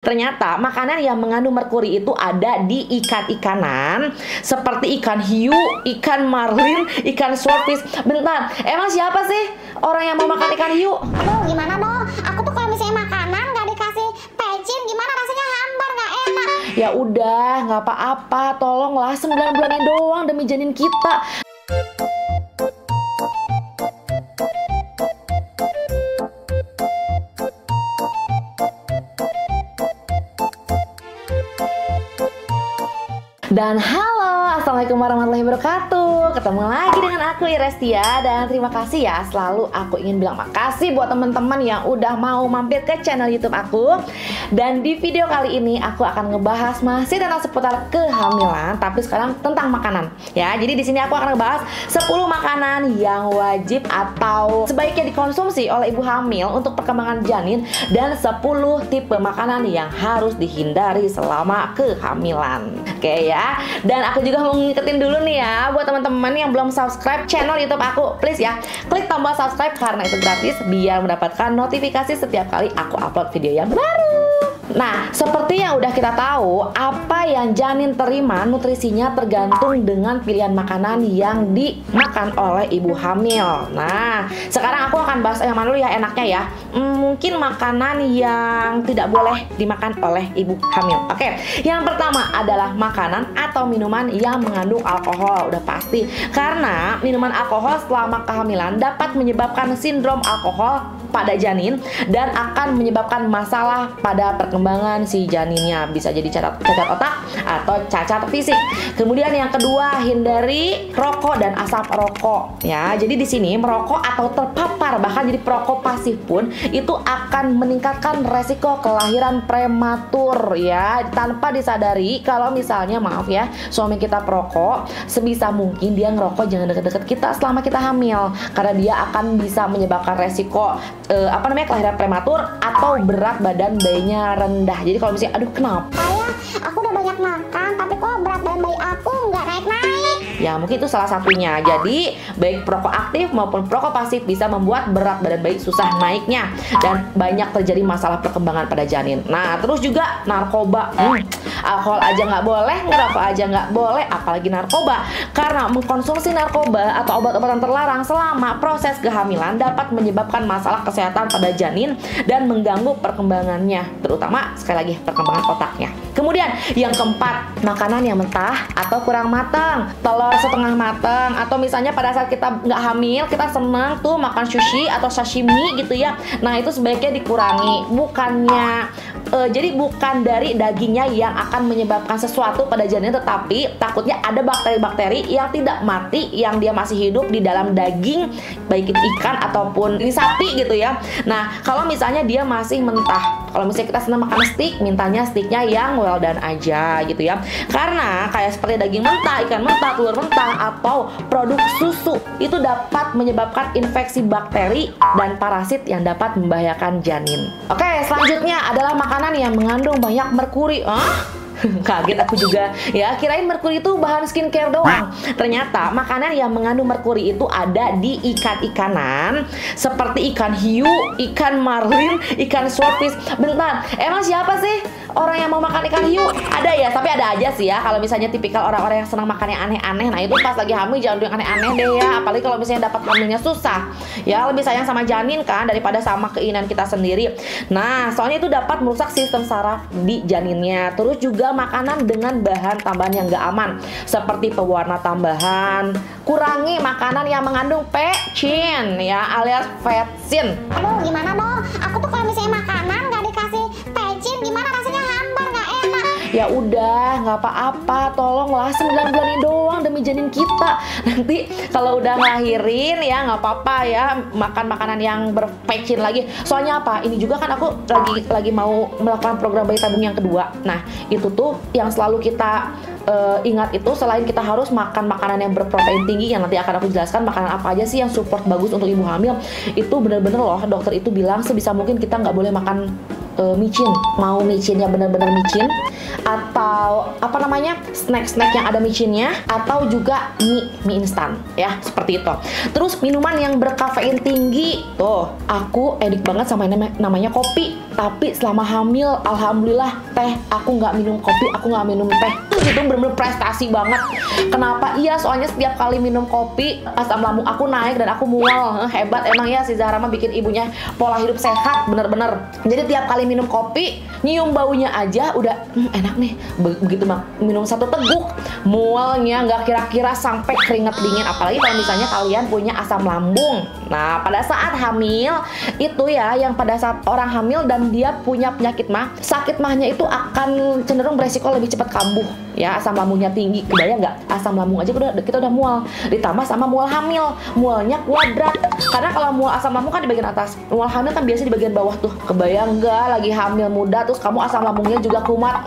Ternyata makanan yang mengandung merkuri itu ada di ikan-ikanan seperti ikan hiu, ikan marlin, ikan swordfish. Bentar, emang siapa sih orang yang mau makan ikan hiu? Aduh, gimana dong? Aku tuh kalau misalnya makanan nggak dikasih pecin, gimana rasanya hambar, nggak enak. Ya udah, nggak apa-apa. Tolonglah 9 bulan ini doang demi janin kita. Dan halo, assalamualaikum warahmatullahi wabarakatuh. Ketemu lagi dengan aku Irestia. Dan terima kasih ya, selalu aku ingin bilang makasih buat teman-teman yang udah mau mampir ke channel YouTube aku. Dan di video kali ini aku akan ngebahas masih tentang seputar kehamilan, tapi sekarang tentang makanan ya. Jadi di sini aku akan ngebahas 10 makanan yang wajib atau sebaiknya dikonsumsi oleh ibu hamil untuk perkembangan janin, dan 10 tipe makanan yang harus dihindari selama kehamilan. Oke ya. Dan aku juga mau ngingetin dulu nih ya, buat teman-teman yang belum subscribe channel YouTube aku, please ya, klik tombol subscribe karena itu gratis biar mendapatkan notifikasi setiap kali aku upload video yang baru. Nah, seperti yang udah kita tahu, apa yang janin terima nutrisinya tergantung dengan pilihan makanan yang dimakan oleh ibu hamil. Nah, sekarang aku akan bahas yang mana dulu ya enaknya ya. Mungkin makanan yang tidak boleh dimakan oleh ibu hamil. Oke, yang pertama adalah makanan atau minuman yang mengandung alkohol. Udah pasti, karena minuman alkohol selama kehamilan dapat menyebabkan sindrom alkohol pada janin dan akan menyebabkan masalah pada perkembangan si janinnya. Bisa jadi cacat otak atau cacat fisik. Kemudian yang kedua, hindari rokok dan asap rokok ya. Jadi di sini merokok atau terpapar bahkan jadi perokok pasif pun itu akan meningkatkan resiko kelahiran prematur ya, tanpa disadari. Kalau misalnya maaf ya, suami kita perokok, sebisa mungkin dia ngerokok jangan deket-deket kita selama kita hamil, karena dia akan bisa menyebabkan resiko kelahiran prematur atau berat badan bayinya rendah. Jadi kalau misalnya aduh kenapa Aku udah banyak makan, tapi kok berat badan bayi aku nggak naik-naik. ya, mungkin itu salah satunya. Jadi baik perokok aktif maupun perokok pasif bisa membuat berat badan bayi susah naiknya dan banyak terjadi masalah perkembangan pada janin. Nah, terus juga narkoba. Alkohol aja nggak boleh, ngerokok aja nggak boleh, apalagi narkoba. Karena mengkonsumsi narkoba atau obat-obatan terlarang selama proses kehamilan dapat menyebabkan masalah kesehatan pada janin dan mengganggu perkembangannya, terutama sekali lagi perkembangan otaknya. Kemudian yang keempat, makanan yang mentah atau kurang matang, telur setengah matang, atau misalnya pada saat kita nggak hamil kita senang tuh makan sushi atau sashimi gitu ya. Nah, itu sebaiknya dikurangi. Jadi bukan dari dagingnya yang akan menyebabkan sesuatu pada janin, tetapi takutnya ada bakteri-bakteri yang tidak mati yang dia masih hidup di dalam daging, baik itu ikan ataupun ini sapi gitu ya. Nah, kalau misalnya dia masih mentah, kalau misalnya kita senang makan steak, mintanya steaknya yang well done aja gitu ya. Karena kayak seperti daging mentah, ikan mentah, telur mentah, atau produk susu itu dapat menyebabkan infeksi bakteri dan parasit yang dapat membahayakan janin. Oke, selanjutnya adalah makanan yang mengandung banyak merkuri. Kaget aku juga ya, kirain merkuri itu bahan skincare doang. Ternyata makanan yang mengandung merkuri itu ada di ikan-ikanan seperti ikan hiu, ikan marlin, ikan swordfish. Bentar, emang siapa sih orang yang mau makan ikan hiu? Ada ya, tapi ada aja sih ya. Kalau misalnya tipikal orang-orang yang senang makan yang aneh-aneh, nah itu pas lagi hamil jangan yang aneh-aneh deh ya. Apalagi kalau misalnya dapat hamilnya susah ya, lebih sayang sama janin kan daripada sama keinginan kita sendiri. Nah, soalnya itu dapat merusak sistem saraf di janinnya. Terus juga makanan dengan bahan tambahan yang gak aman seperti pewarna tambahan. Kurangi makanan yang mengandung pecin ya, alias vetsin. Aduh, gimana dong? Aku tuh kalau misalnya makanan nggak dikasih pecin, gimana rasanya hambar, nggak enak. Ya udah, nggak apa-apa, tolonglah 9 bulan ini doang demi janin kita. Nanti kalau udah ngelahirin ya nggak apa-apa ya makan makanan yang berpecin lagi. Soalnya apa? Ini juga kan aku lagi mau melakukan program bayi tabung yang kedua. Nah, itu tuh yang selalu kita ingat itu, selain kita harus makan makanan yang berprotein tinggi yang nanti akan aku jelaskan makanan apa aja sih yang support bagus untuk ibu hamil, itu bener-bener loh dokter itu bilang sebisa mungkin kita nggak boleh makan micin, mau micinnya bener-bener micin, atau apa namanya, snack-snack yang ada micinnya, atau juga mie instan ya, seperti itu. Terus minuman yang berkafein tinggi, tuh aku edik banget sama namanya kopi. Tapi selama hamil, alhamdulillah teh, aku nggak minum kopi, aku nggak minum teh. Itu bener-bener prestasi banget. Kenapa? Iya, soalnya setiap kali minum kopi asam lambung aku naik dan aku mual. Hebat emang ya si Zahra mah bikin ibunya pola hidup sehat bener-bener. Jadi tiap kali minum kopi, nyium baunya aja udah enak nih. Begitu mah minum satu teguk, mualnya nggak kira-kira sampai keringet dingin. Apalagi kalau misalnya kalian punya asam lambung. Nah, pada saat hamil itu ya, yang pada saat orang hamil dan dia punya penyakit mah, sakit mahnya itu akan cenderung beresiko lebih cepat kambuh ya, asam lambungnya tinggi. Kebayang nggak? Asam lambung aja kita udah mual, ditambah sama mual hamil, mualnya kuadrat. Karena kalau mual asam lambung kan di bagian atas, mual hamil kan biasanya di bagian bawah tuh. Kebayang nggak lagi hamil muda terus kamu asam lambungnya juga kumat?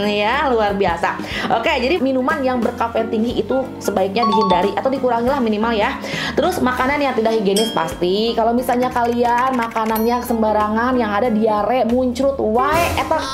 Ya luar biasa. Oke, jadi minuman yang berkafein tinggi itu sebaiknya dihindari atau dikurangi lah minimal ya. Terus makanan yang tidak higienis pasti. Kalau misalnya kalian makanannya sembarangan yang ada diare, muncrat, wae,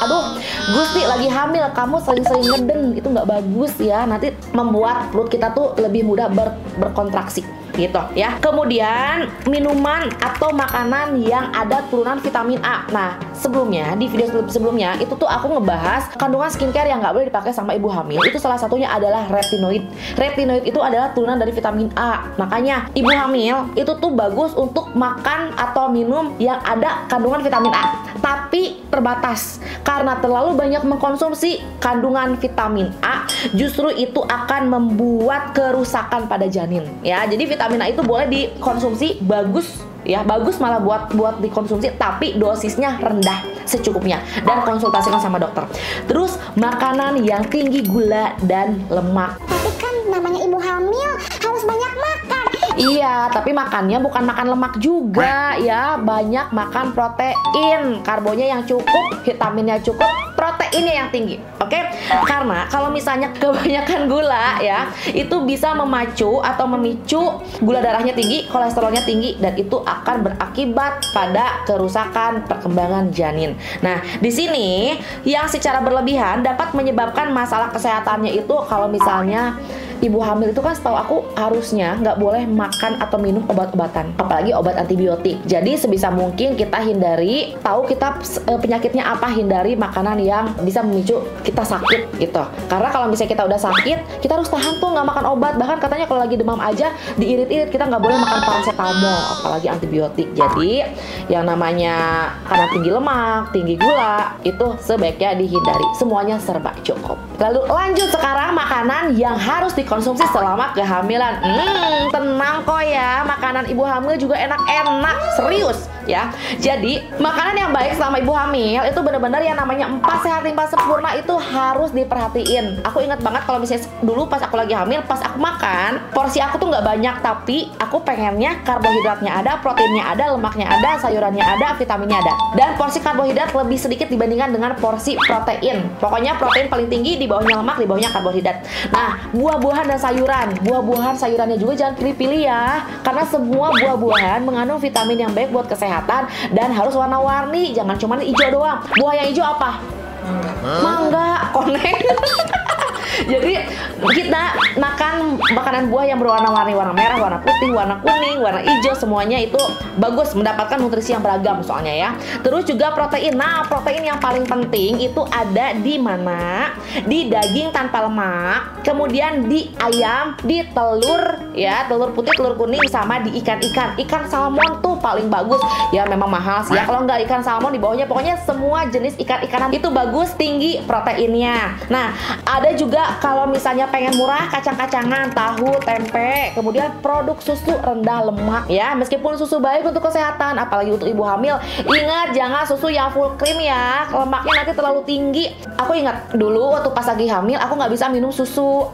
aduh, Gusti lagi hamil kamu sering-sering ngeden, itu nggak bagus ya. Nanti membuat perut kita tuh lebih mudah berkontraksi gitu ya. Kemudian minuman atau makanan yang ada turunan vitamin A. Nah, sebelumnya di video sebelumnya itu tuh aku ngebahas kandungan skincare yang nggak boleh dipakai sama ibu hamil. Itu salah satunya adalah retinoid. Retinoid itu adalah turunan dari vitamin A. Makanya ibu hamil itu tuh bagus untuk makan atau minum yang ada kandungan vitamin A. Tapi terbatas. Karena terlalu banyak mengkonsumsi kandungan vitamin A, justru itu akan membuat kerusakan pada janin ya. Jadi vitamin A itu boleh dikonsumsi, bagus ya, bagus malah buat dikonsumsi, tapi dosisnya rendah secukupnya dan konsultasikan sama dokter. Terus makanan yang tinggi gula dan lemak. Tapi kan namanya ibu hamil harus banyak makan. Iya, tapi makannya bukan makan lemak juga ya, banyak makan protein, karbonya yang cukup, vitaminnya cukup, proteinnya yang tinggi. Oke? Karena kalau misalnya kebanyakan gula ya, itu bisa memacu atau memicu gula darahnya tinggi, kolesterolnya tinggi, dan itu akan berakibat pada kerusakan perkembangan janin. Nah, di sini yang secara berlebihan dapat menyebabkan masalah kesehatannya itu kalau misalnya ibu hamil itu kan setahu aku harusnya nggak boleh makan atau minum obat-obatan, apalagi obat antibiotik. Jadi sebisa mungkin kita hindari, tahu kita penyakitnya apa, hindari makanan yang bisa memicu kita sakit gitu. Karena kalau misalnya kita udah sakit, kita harus tahan tuh nggak makan obat. Bahkan katanya kalau lagi demam aja diirit-irit, kita nggak boleh makan paracetamol, apalagi antibiotik. Jadi yang namanya karena tinggi lemak, tinggi gula, itu sebaiknya dihindari. Semuanya serba cukup. Lalu lanjut sekarang makanan yang harus dikonsumsi selama kehamilan. Tenang kok ya, makanan ibu hamil juga enak-enak, serius ya. Jadi makanan yang baik selama ibu hamil itu benar-benar yang namanya 4 sehat 5 sempurna itu harus diperhatiin. Aku ingat banget kalau misalnya dulu pas aku lagi hamil, pas aku makan, porsi aku tuh nggak banyak, tapi aku pengennya karbohidratnya ada, proteinnya ada, lemaknya ada, sayurannya ada, vitaminnya ada. Dan porsi karbohidrat lebih sedikit dibandingkan dengan porsi protein. Pokoknya protein paling tinggi, di bawahnya lemak, di bawahnya karbohidrat. Nah, buah-buahan dan sayuran. Buah-buahan sayurannya juga jangan pilih-pilih ya. Karena semua buah-buahan mengandung vitamin yang baik buat kesehatan dan harus warna-warni, jangan cuma hijau doang. Buah yang hijau apa? Mangga, koneng. Jadi kita makan makanan buah yang berwarna-warni, warna merah, warna putih, warna kuning, warna hijau, semuanya itu bagus, mendapatkan nutrisi yang beragam soalnya ya. Terus juga protein. Nah, protein yang paling penting itu ada di mana? Di daging tanpa lemak, kemudian di ayam, di telur ya, telur putih, telur kuning, sama di ikan-ikan. Ikan salmon tuh paling bagus. Ya memang mahal sih ya. Kalau nggak ikan salmon di bawahnya, pokoknya semua jenis ikan-ikanan itu bagus, tinggi proteinnya. Nah, ada juga kalau misalnya pengen murah, kacang-kacangan, tahu, tempe, kemudian produk susu rendah lemak ya. Meskipun susu baik untuk kesehatan, apalagi untuk ibu hamil, ingat jangan susu yang full cream ya, lemaknya nanti terlalu tinggi. Aku ingat dulu waktu pas lagi hamil, aku nggak bisa minum susu,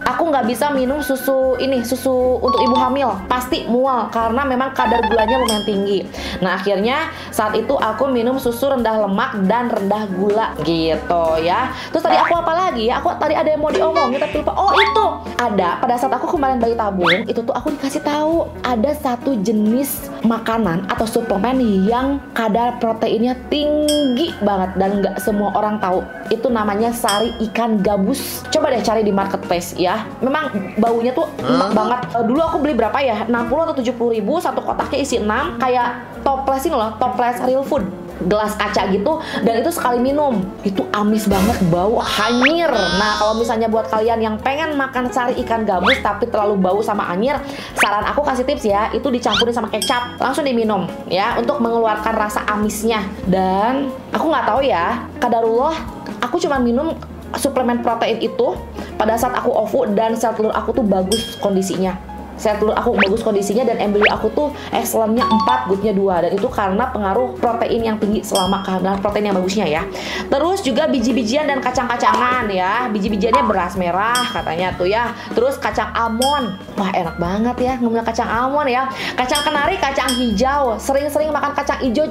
susu ini, susu untuk ibu hamil, pasti mual karena memang kadar gulanya lumayan tinggi. lagi. Nah akhirnya saat itu aku minum susu rendah lemak dan rendah gula gitu ya. Terus tadi aku apa lagi ya? Aku tadi ada yang mau diomongin tapi lupa. Oh itu ada pada saat aku kemarin bayi tabung itu tuh aku dikasih tahu ada satu jenis makanan atau suplemen yang kadar proteinnya tinggi banget dan nggak semua orang tahu. Itu namanya sari ikan gabus. Coba deh cari di marketplace ya. Memang baunya tuh enak banget. Dulu aku beli berapa ya? 60 atau 70 ribu, satu kotaknya isi 6. Kayak toples ini loh, toples real food. Gelas kaca gitu, dan itu sekali minum itu amis banget, bau hanyir. Nah kalau misalnya buat kalian yang pengen makan sari ikan gabus tapi terlalu bau sama anyir, saran aku kasih tips ya, itu dicampurin sama kecap langsung diminum ya untuk mengeluarkan rasa amisnya. Dan aku nggak tahu ya, kadarullah aku cuma minum suplemen protein itu pada saat aku OVU dan sel telur aku tuh bagus kondisinya. Sel telur aku bagus kondisinya dan embrio aku tuh excellent-nya 4, good-nya 2. Dan itu karena pengaruh protein yang tinggi selama kehamilan, protein yang bagusnya ya. Terus juga biji-bijian dan kacang-kacangan ya. Biji-bijiannya beras merah katanya tuh ya. Terus kacang almond. Wah enak banget ya ngomongin kacang almond ya. Kacang kenari, kacang hijau. Sering-sering makan kacang hijau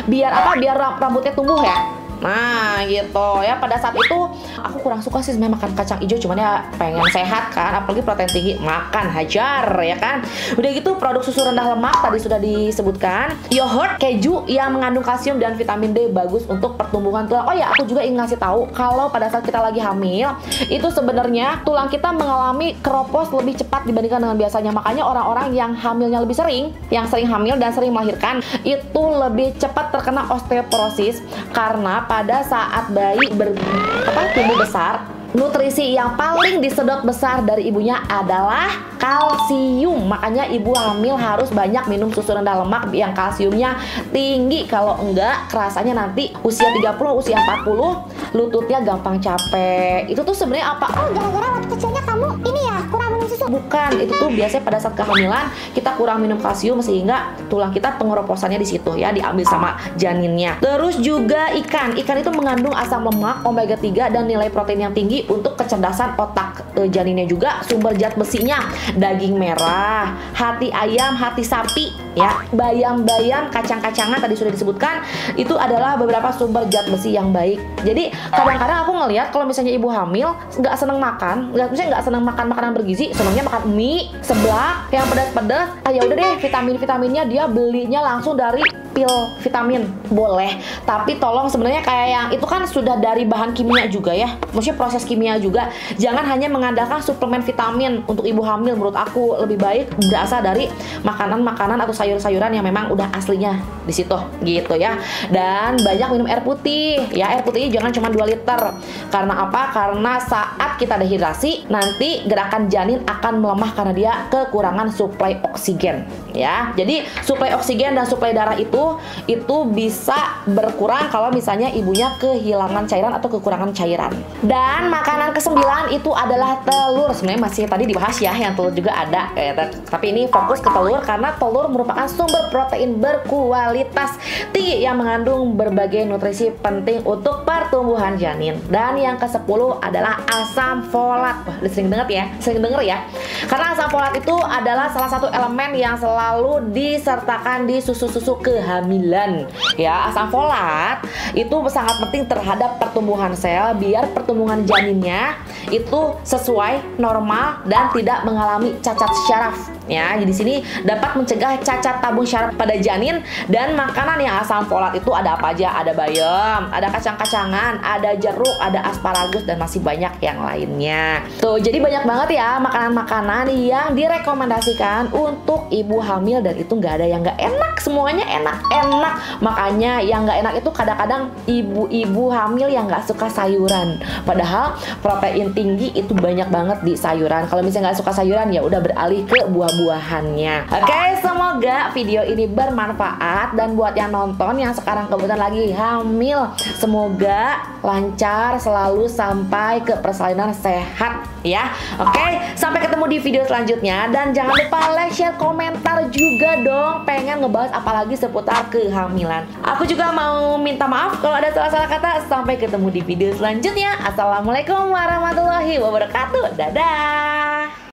biar apa? Biar rambutnya tumbuh ya. Nah gitu ya, pada saat itu aku kurang suka sih sebenarnya makan kacang hijau, cuman ya pengen sehat kan, apalagi protein tinggi, makan hajar ya kan. Udah gitu produk susu rendah lemak tadi sudah disebutkan, yogurt, keju yang mengandung kalsium dan vitamin D bagus untuk pertumbuhan tulang. Oh ya, aku juga ingin ngasih tahu kalau pada saat kita lagi hamil itu sebenarnya tulang kita mengalami keropos lebih cepat dibandingkan dengan biasanya. Makanya orang-orang yang hamilnya lebih sering, yang sering hamil dan sering melahirkan itu lebih cepat terkena osteoporosis karena pada saat bayi tumbuh besar, nutrisi yang paling disedot besar dari ibunya adalah kalsium. Makanya ibu hamil harus banyak minum susu rendah lemak yang kalsiumnya tinggi. Kalau enggak, kerasanya nanti usia 30, usia 40 lututnya gampang capek. Itu tuh sebenarnya apa? Oh, gara-gara waktu kecilnya kamu ini ya kurang minum susu? Bukan, itu tuh biasanya pada saat kehamilan kita kurang minum kalsium sehingga tulang kita pengeroposannya di situ ya, diambil sama janinnya. Terus juga ikan itu mengandung asam lemak omega 3 dan nilai protein yang tinggi untuk kecerdasan otak janinnya. Juga sumber zat besinya daging merah, hati ayam, hati sapi ya, bayam-bayam, kacang-kacangan tadi sudah disebutkan, itu adalah beberapa sumber zat besi yang baik. Jadi kadang-kadang aku ngelihat kalau misalnya ibu hamil nggak seneng makan, nggak seneng makan makanan bergizi, senengnya makan mie, seblak yang pedas-pedas. Ya udah deh, vitaminnya dia belinya langsung dari pil vitamin, boleh, tapi tolong sebenarnya kayak yang itu kan sudah dari bahan kimia juga ya, maksudnya proses kimia juga. Jangan hanya mengandalkan suplemen vitamin untuk ibu hamil. Menurut aku lebih baik berasal dari makanan-makanan atau sayur-sayuran yang memang udah aslinya di situ gitu ya. Dan banyak minum air putih ya, air putihnya jangan cuma 2 liter. Karena apa? Karena saat kita dehidrasi nanti gerakan janin akan melemah karena dia kekurangan suplai oksigen ya. Jadi suplai oksigen dan suplai darah itu bisa berkurang kalau misalnya ibunya kehilangan cairan atau kekurangan cairan. Dan makanan ke-9 itu adalah telur. Sebenarnya masih tadi dibahas ya, yang telur juga ada tapi ini fokus ke telur karena telur merupakan sumber protein berkualitas tinggi yang mengandung berbagai nutrisi penting untuk pertumbuhan janin. Dan yang ke-10 adalah asam folat. Wah, udah sering denger ya. Karena asam folat itu adalah salah satu elemen yang selalu disertakan di susu-susu kehamilan ya. Asam folat itu sangat penting terhadap pertumbuhan sel biar pertumbuhan janinnya itu sesuai normal dan tidak mengalami cacat syaraf ya. Jadi di sini dapat mencegah cacat tabung syaraf pada janin. Dan makanan yang asam folat itu ada apa aja? Ada bayam, ada kacang-kacangan, ada jeruk, ada asparagus, dan masih banyak yang lainnya. Tuh, jadi banyak banget ya makanan-makanan yang direkomendasikan untuk ibu hamil, dan itu nggak ada yang nggak enak, semuanya enak-enak. Makanya yang nggak enak itu kadang-kadang ibu-ibu hamil yang nggak suka sayuran. Padahal protein tinggi itu banyak banget di sayuran. Kalau misalnya nggak suka sayuran ya udah beralih ke buah-buahannya. Oke, semoga video ini bermanfaat, dan buat yang nonton yang sekarang kebetulan lagi hamil, semoga lancar selalu sampai ke persalinan sehat ya. Oke, sampai ketemu di video selanjutnya, dan jangan lupa like, share, komentar juga dong, pengen ngebahas apalagi seputar kehamilan. Aku juga mau minta maaf kalau ada salah-salah kata. Sampai ketemu di video selanjutnya. Assalamualaikum warahmatullahi wabarakatuh. Dadah.